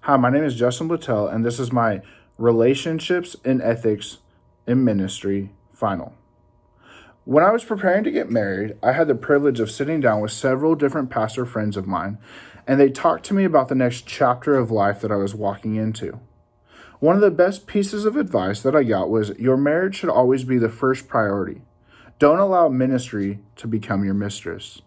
Hi, my name is Justin Littell, and this is my Relationships and Ethics in Ministry final. When I was preparing to get married, I had the privilege of sitting down with several different pastor friends of mine, and they talked to me about the next chapter of life that I was walking into. One of the best pieces of advice that I got was your marriage should always be the first priority. Don't allow ministry to become your mistress.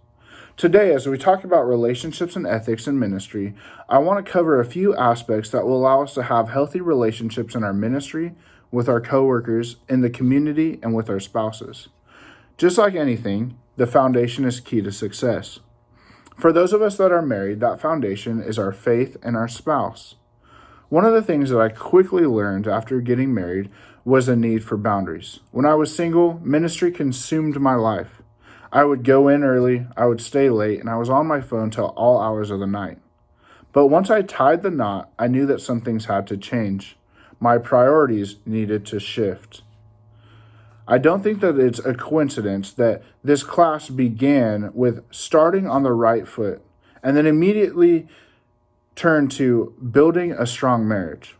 Today, as we talk about relationships and ethics in ministry, I want to cover a few aspects that will allow us to have healthy relationships in our ministry, with our coworkers, in the community, and with our spouses. Just like anything, the foundation is key to success. For those of us that are married, that foundation is our faith and our spouse. One of the things that I quickly learned after getting married was a need for boundaries. When I was single, ministry consumed my life. I would go in early, I would stay late, and I was on my phone till all hours of the night. But once I tied the knot, I knew that some things had to change. My priorities needed to shift. I don't think that it's a coincidence that this class began with starting on the right foot and then immediately turned to building a strong marriage.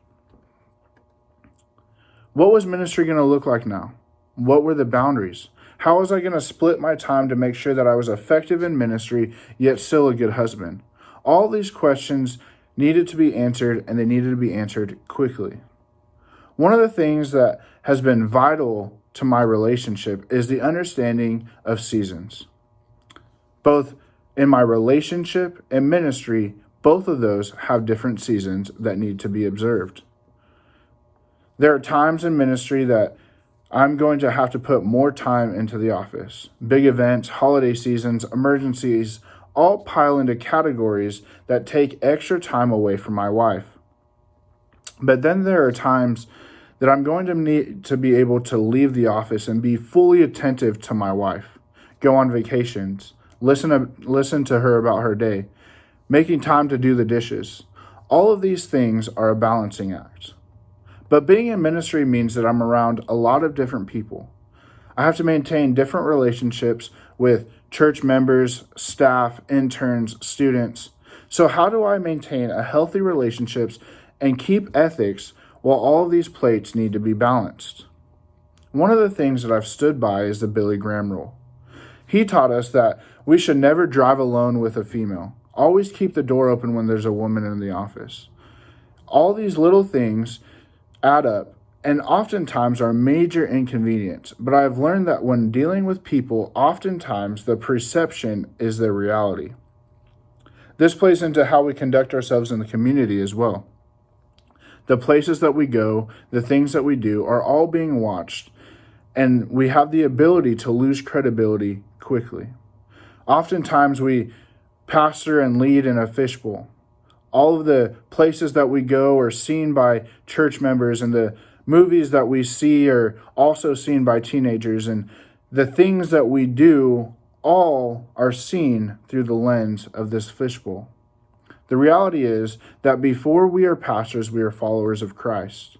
What was ministry going to look like now? What were the boundaries? How was I going to split my time to make sure that I was effective in ministry, yet still a good husband? All these questions needed to be answered, and they needed to be answered quickly. One of the things that has been vital to my relationship is the understanding of seasons. Both in my relationship and ministry, both of those have different seasons that need to be observed. There are times in ministry that I'm going to have to put more time into the office. Big events, holiday seasons, emergencies, all pile into categories that take extra time away from my wife. But then there are times that I'm going to need to be able to leave the office and be fully attentive to my wife, go on vacations, listen to her about her day, making time to do the dishes. All of these things are a balancing act. But being in ministry means that I'm around a lot of different people. I have to maintain different relationships with church members, staff, interns, students. So how do I maintain a healthy relationships and keep ethics while all of these plates need to be balanced? One of the things that I've stood by is the Billy Graham rule. He taught us that we should never drive alone with a female. Always keep the door open when there's a woman in the office. All these little things add up and oftentimes are major inconvenience. But I've learned that when dealing with people, oftentimes the perception is the reality. This plays into how we conduct ourselves in the community as well. The places that we go, the things that we do are all being watched, and we have the ability to lose credibility quickly. Oftentimes we pastor and lead in a fishbowl. All of the places that we go are seen by church members, and the movies that we see are also seen by teenagers, and the things that we do all are seen through the lens of this fishbowl. The reality is that before we are pastors, we are followers of Christ.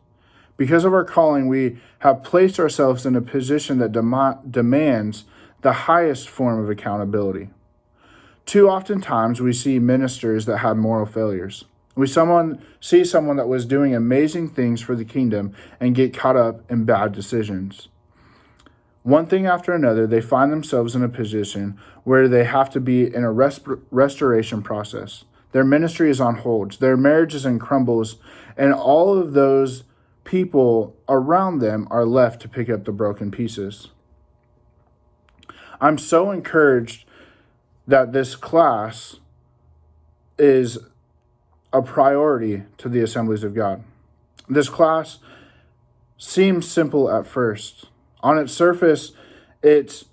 Because of our calling, we have placed ourselves in a position that demands the highest form of accountability. Too often times we see ministers that have moral failures. We see someone that was doing amazing things for the kingdom and get caught up in bad decisions. One thing after another, they find themselves in a position where they have to be in a restoration process. Their ministry is on hold, their marriage is in crumbles, and all of those people around them are left to pick up the broken pieces. I'm so encouraged that this class is a priority to the Assemblies of God. This class seems simple at first. On its surface, it's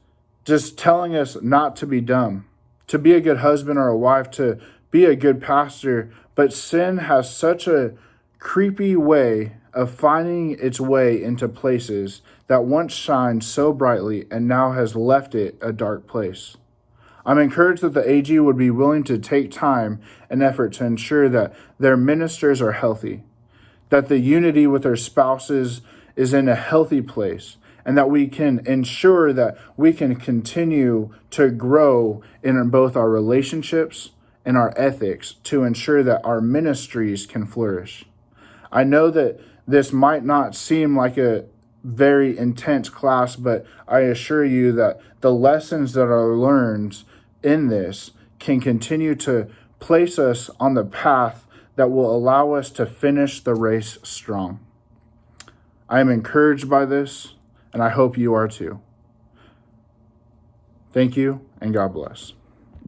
just telling us not to be dumb, to be a good husband or a wife, to be a good pastor, but sin has such a creepy way of finding its way into places that once shined so brightly and now has left it a dark place. I'm encouraged that the AG would be willing to take time and effort to ensure that their ministers are healthy, that the unity with their spouses is in a healthy place, and that we can ensure that we can continue to grow in both our relationships and our ethics to ensure that our ministries can flourish. I know that this might not seem like a very intense class, but I assure you that the lessons that are learned in this can continue to place us on the path that will allow us to finish the race strong. I am encouraged by this, and I hope you are too. Thank you, and God bless.